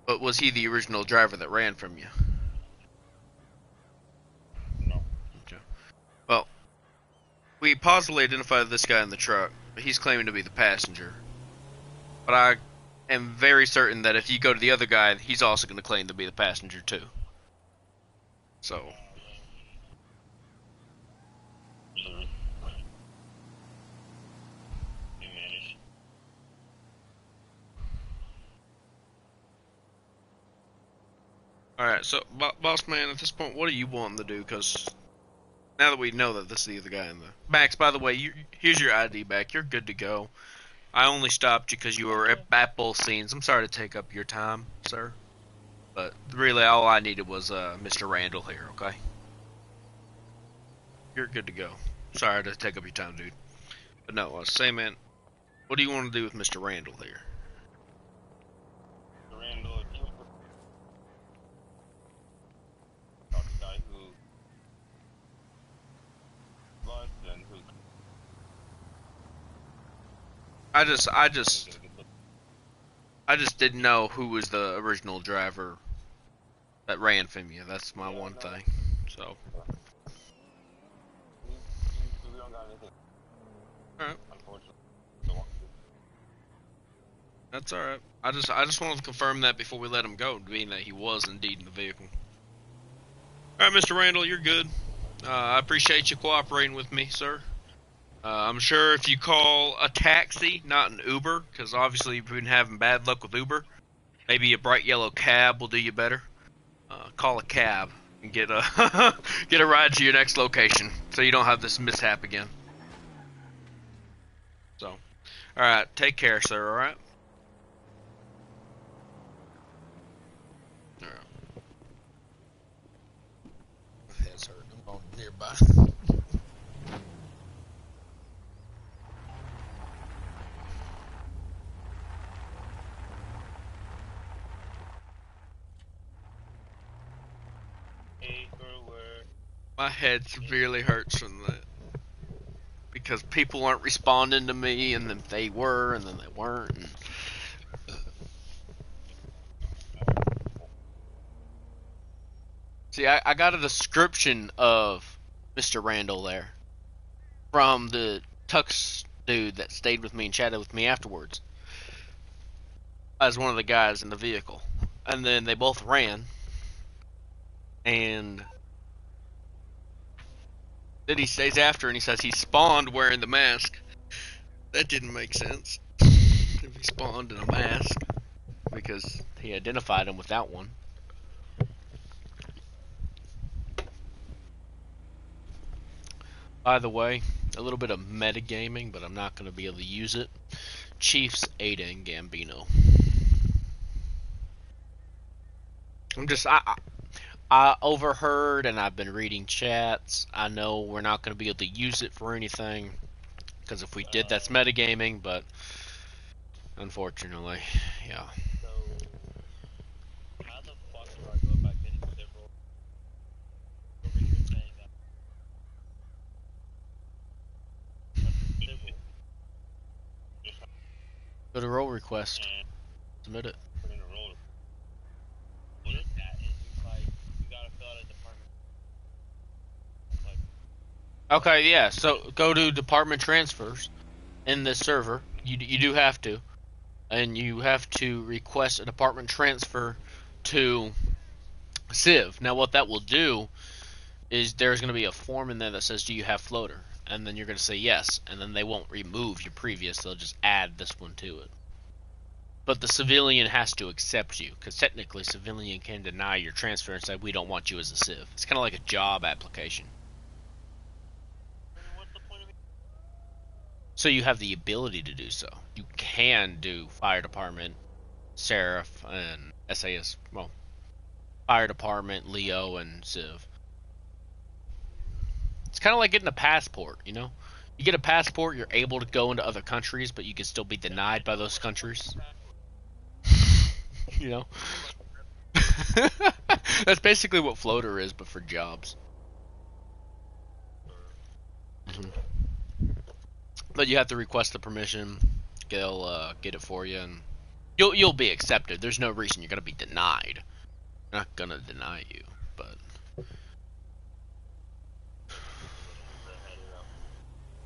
But was he the original driver that ran from you? No. Okay. Well, we possibly identified this guy in the truck, but he's claiming to be the passenger. But I am very certain that if you go to the other guy, he's also going to claim to be the passenger too. So, alright, so, boss man, at this point, what are you wanting to do? Because now that we know that this is the other guy in the... Max, by the way, here's your ID back. You're good to go. I only stopped you because you were at both scenes. I'm sorry to take up your time, sir. But really, all I needed was Mr. Randall here, okay? You're good to go. Sorry to take up your time, dude. But no, say, man, what do you want to do with Mr. Randall here? Randall, if you talk to the guy who was and who I just didn't know who was the original driver that ran from you. That's my one thing. So, we don't got anything. alright. Unfortunately. That's alright. I just wanted to confirm that before we let him go, being that he was indeed in the vehicle. Alright, Mr. Randall, you're good. I appreciate you cooperating with me, sir. I'm sure if you call a taxi, not an Uber, because obviously you've been having bad luck with Uber, maybe a bright yellow cab will do you better. Call a cab and get a get a ride to your next location, so you don't have this mishap again. So, alright, take care, sir, alright? Alright. My head's hurting. I'm going nearby. My head severely hurts from that. Because people aren't responding to me, and then they were, and then they weren't. And... See, I got a description of Mr. Randall there from the Tux dude that stayed with me and chatted with me afterwards as one of the guys in the vehicle. And then they both ran, and then he stays after and he says he spawned wearing the mask. That didn't make sense. If he spawned in a mask, because he identified him without one. By the way, a little bit of metagaming, but I'm not going to be able to use it. Chiefs, Ada, and Gambino. I overheard and I've been reading chats. I know we're not going to be able to use it for anything, because if we did, that's metagaming, but unfortunately, yeah. So, how the fuck do I go about getting civil? Over here saying that. Civil. Go to role request. Submit it. Put in a roller. What is that? It's like, you gotta fill out a department. It's like, Okay, yeah, so go to department transfers in this server. You do have to. And you have to request a department transfer to Civ. Now what that will do is there's going to be a form in there that says, do you have floater? And then you're going to say yes, and then they won't remove your previous, they'll just add this one to it. But the civilian has to accept you, because technically civilian can deny your transfer and say, we don't want you as a Civ. It's kind of like a job application. what's the point of it? So you have the ability to do so. You can do fire department, sheriff, and SAS, well, fire department, Leo, and Civ. It's kind of like getting a passport, you know? You get a passport, you're able to go into other countries, but you can still be denied by those countries. You know? That's basically what floater is, but for jobs. Mhm. But you have to request the permission. They'll get it for you, and you'll be accepted. There's no reason you're gonna be denied. They're not gonna deny you, but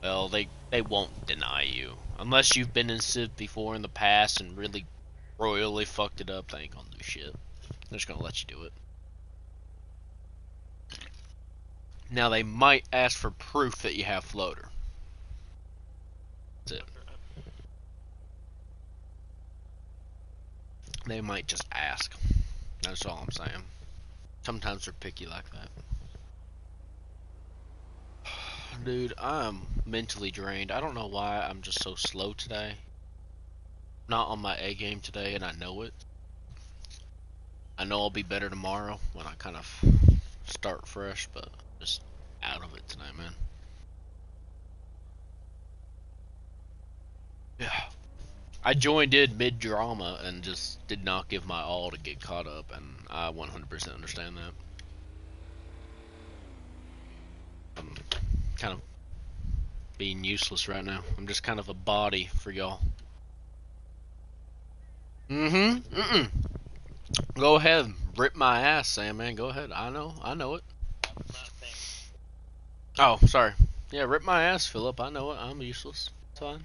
well, they won't deny you unless you've been in Civ before in the past and really royally fucked it up. They ain't gonna do shit. They're just gonna let you do it. Now they might ask for proof that you have floater. That's it. They might just ask. That's all I'm saying. Sometimes they're picky like that. Dude, I'm mentally drained. I don't know why I'm just so slow today. Not on my A game today, and I know it. I know I'll be better tomorrow when I kind of start fresh, but just out of it tonight, man. Yeah. I joined in mid-drama and just did not give my all to get caught up, and I 100% understand that. I'm kind of being useless right now. I'm just kind of a body for y'all. Go ahead, rip my ass, Sam, man. Go ahead. I know it. Oh, sorry. Yeah, rip my ass, Philip. I know it. I'm useless. It's fine.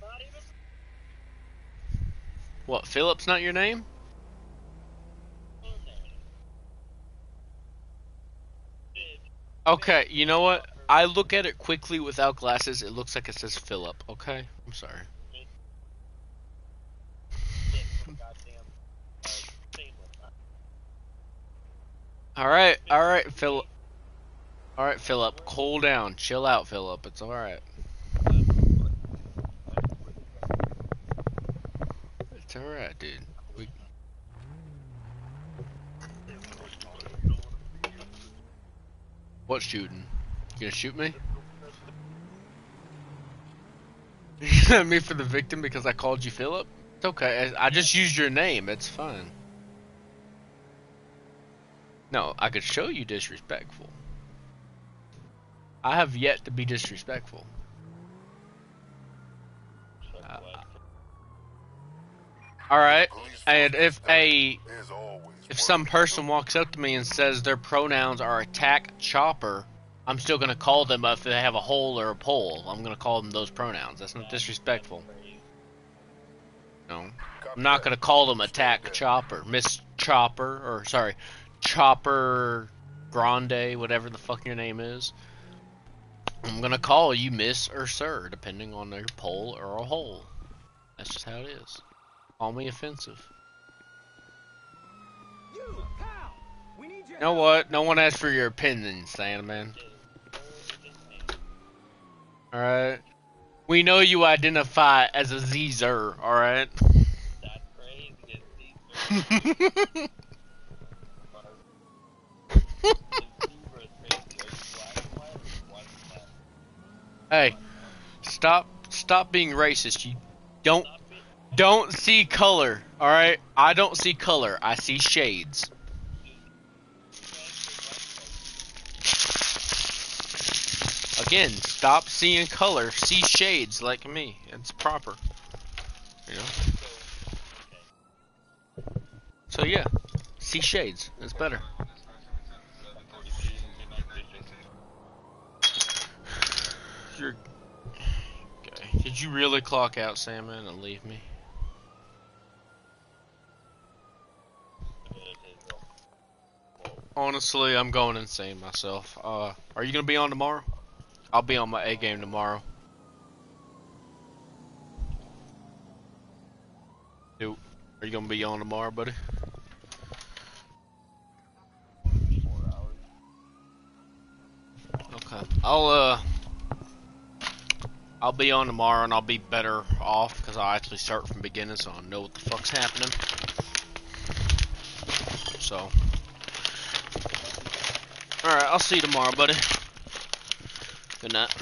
What, Philip's not your name? Okay, you know what? I look at it quickly without glasses. It looks like it says Philip, okay? I'm sorry. Alright, Philip. Alright, Philip. Cool down. Chill out, Philip. It's alright. It's alright, dude. What shooting? You gonna shoot me? Me for the victim because I called you Philip? It's okay. I just used your name. It's fine. No, I could show you disrespectful. I have yet to be disrespectful. Alright, and if some person walks up to me and says their pronouns are attack chopper, I'm still gonna call them if they have a hole or a pole. I'm gonna call them those pronouns. That's not disrespectful. No. I'm not gonna call them attack chopper. Miss Chopper, or sorry, Chopper Grande, whatever the fuck your name is. I'm gonna call you Miss or Sir, depending on your pole or a hole. That's just how it is. Call me offensive. You know what? No one asked for your opinion, Sandman. Alright. We know you identify as a Zer, alright? Hey, stop being racist. You don't see color, alright? I don't see color. I see shades. Again, stop seeing color. See shades like me. It's proper. You know? So yeah, see shades. It's better. You're... Okay. Did you really clock out, Salmon, and leave me? Honestly, I'm going insane myself. Are you gonna be on tomorrow? I'll be on my A game tomorrow. Dude, are you gonna be on tomorrow, buddy? Okay. I'll be on tomorrow and I'll be better off because I'll actually start from beginning, so I'll know what the fuck's happening. So, alright, I'll see you tomorrow, buddy. Good night.